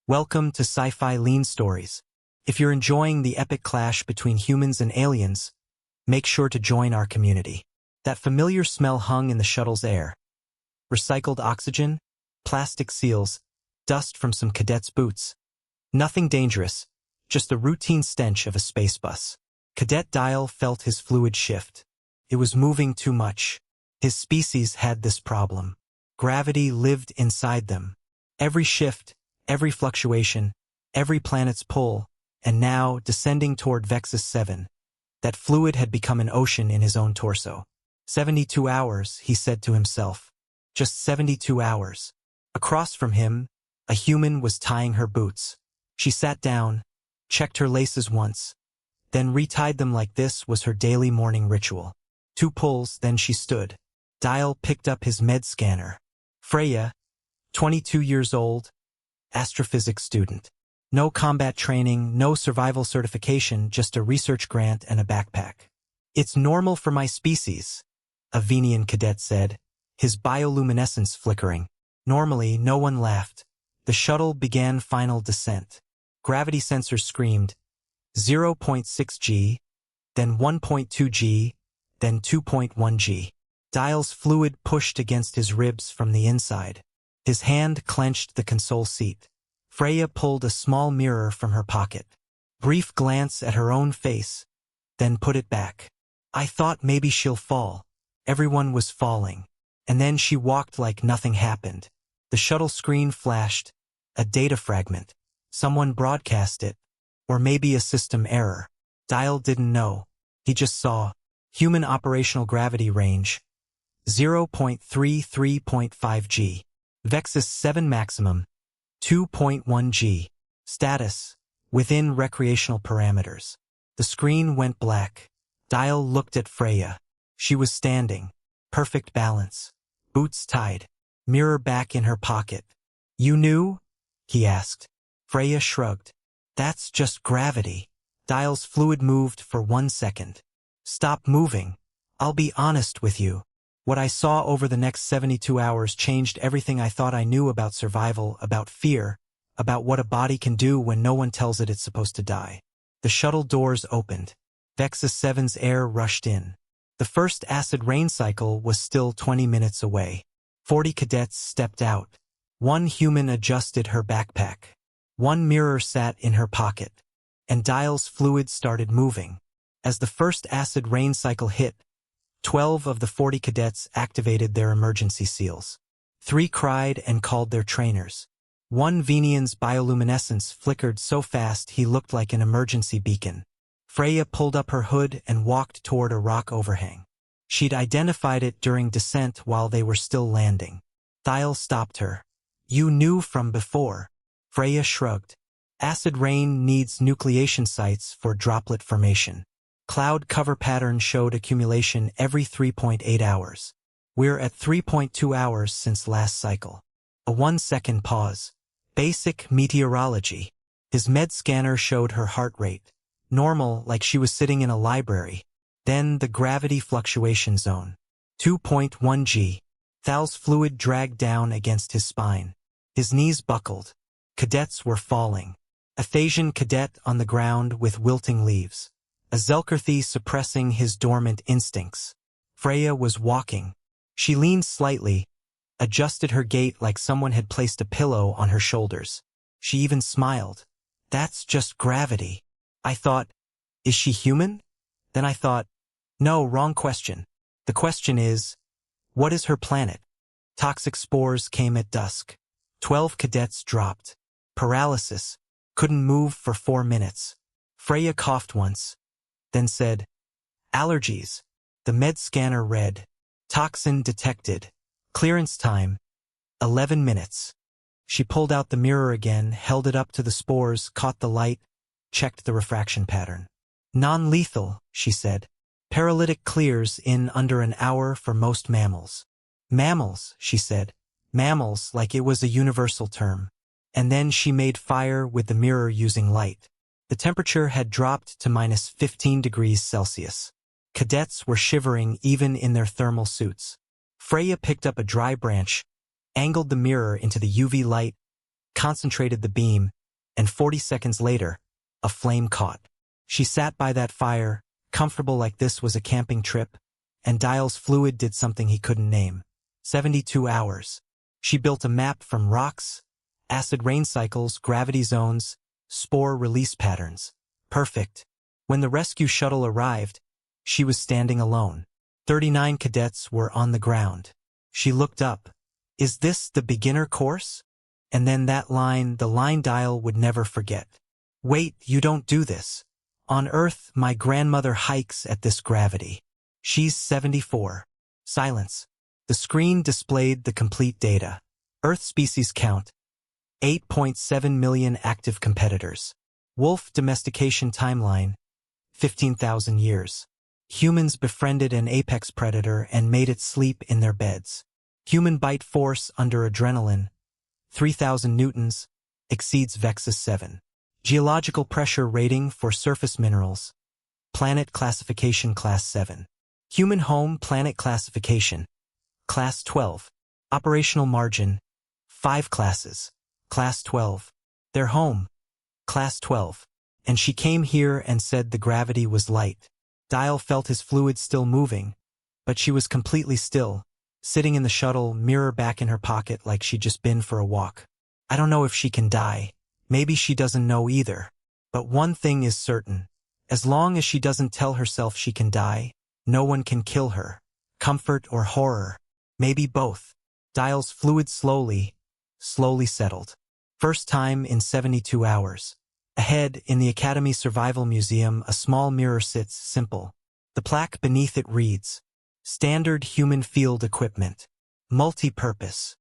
Welcome to Sci-Fi Lean Stories. If you're enjoying the epic clash between humans and aliens, make sure to join our community. That familiar smell hung in the shuttle's air. Recycled oxygen, plastic seals, dust from some cadets' boots. Nothing dangerous, just the routine stench of a space bus. Cadet Dial felt his fluid shift. It was moving too much. His species had this problem. Gravity lived inside them. Every shift, every fluctuation, every planet's pull, and now, descending toward Vexus 7, that fluid had become an ocean in his own torso. 72 hours, he said to himself. Just 72 hours. Across from him, a human was tying her boots. She sat down, checked her laces once, then retied them like this was her daily morning ritual. 2 pulls, then she stood. Dial picked up his med scanner. Freya, 22 years old, astrophysics student. No combat training, no survival certification, just a research grant and a backpack. It's normal for my species, a Venian cadet said, his bioluminescence flickering. Normally, no one laughed. The shuttle began final descent. Gravity sensors screamed, 0.6 G, then 1.2 G, then 2.1 G. Dial's fluid pushed against his ribs from the inside. His hand clenched the console seat. Freya pulled a small mirror from her pocket. Brief glance at her own face, then put it back. I thought maybe she'll fall. Everyone was falling. And then she walked like nothing happened. The shuttle screen flashed. A data fragment. Someone broadcast it. Or maybe a system error. Dial didn't know. He just saw. Human operational gravity range. 0.33.5 G. Vexus 7 maximum. 2.1 G. Status. Within recreational parameters. The screen went black. Dial looked at Freya. She was standing. Perfect balance. Boots tied. Mirror back in her pocket. You knew? He asked. Freya shrugged. That's just gravity. Dial's fluid moved for 1 second. Stop moving. I'll be honest with you. What I saw over the next 72 hours changed everything I thought I knew about survival, about fear, about what a body can do when no one tells it it's supposed to die. The shuttle doors opened. Vexus 7's air rushed in. The first acid rain cycle was still 20 minutes away. 40 cadets stepped out. 1 human adjusted her backpack. 1 mirror sat in her pocket. And Dial's fluid started moving. As the first acid rain cycle hit, 12 of the 40 cadets activated their emergency seals. 3 cried and called their trainers. 1 Venian's bioluminescence flickered so fast he looked like an emergency beacon. Freya pulled up her hood and walked toward a rock overhang. She'd identified it during descent while they were still landing. Dial stopped her. You knew from before. Freya shrugged. Acid rain needs nucleation sites for droplet formation. Cloud cover pattern showed accumulation every 3.8 hours. We're at 3.2 hours since last cycle. A 1-second pause. Basic meteorology. His med scanner showed her heart rate. Normal, like she was sitting in a library. Then the gravity fluctuation zone. 2.1 G. Thal's fluid dragged down against his spine. His knees buckled. Cadets were falling. A Thasian cadet on the ground with wilting leaves. A Zelkerthi suppressing his dormant instincts. Freya was walking. She leaned slightly, adjusted her gait like someone had placed a pillow on her shoulders. She even smiled. That's just gravity. I thought, is she human? Then I thought, no, wrong question. The question is, what is her planet? Toxic spores came at dusk. 12 cadets dropped. Paralysis. Couldn't move for 4 minutes. Freya coughed once. Then said, allergies. The med scanner read, toxin detected. Clearance time, 11 minutes. She pulled out the mirror again, held it up to the spores, caught the light, checked the refraction pattern. Non-lethal, she said. Paralytic clears in under an hour for most mammals. Mammals, she said. Mammals, like it was a universal term. And then she made fire with the mirror using light. The temperature had dropped to minus 15 degrees Celsius. Cadets were shivering even in their thermal suits. Freya picked up a dry branch, angled the mirror into the UV light, concentrated the beam, and 40 seconds later, a flame caught. She sat by that fire, comfortable like this was a camping trip, and Dial's fluid did something he couldn't name. 72 hours. She built a map from rocks, acid rain cycles, gravity zones, spore release patterns. Perfect. When the rescue shuttle arrived, she was standing alone. 39 cadets were on the ground. She looked up. Is this the beginner course? And then that line, the line Dial would never forget. Wait, you don't do this. On Earth, my grandmother hikes at this gravity. She's 74. Silence. The screen displayed the complete data. Earth species count. 8.7 million active competitors. Wolf domestication timeline. 15,000 years. Humans befriended an apex predator and made it sleep in their beds. Human bite force under adrenaline. 3,000 newtons. Exceeds Vexus 7. Geological pressure rating for surface minerals. Planet classification Class 7. Human home planet classification. Class 12. Operational margin. 5 classes. Class 12. Their home. Class 12. And she came here and said the gravity was light. Dial felt his fluid still moving, but she was completely still, sitting in the shuttle, mirror back in her pocket like she'd just been for a walk. I don't know if she can die. Maybe she doesn't know either. But one thing is certain. As long as she doesn't tell herself she can die, no one can kill her. Comfort or horror. Maybe both. Dial's fluid slowly settled. First time in 72 hours. Ahead, in the Academy Survival Museum, a small mirror sits, simple. The plaque beneath it reads, Standard Human Field Equipment. Multi-purpose.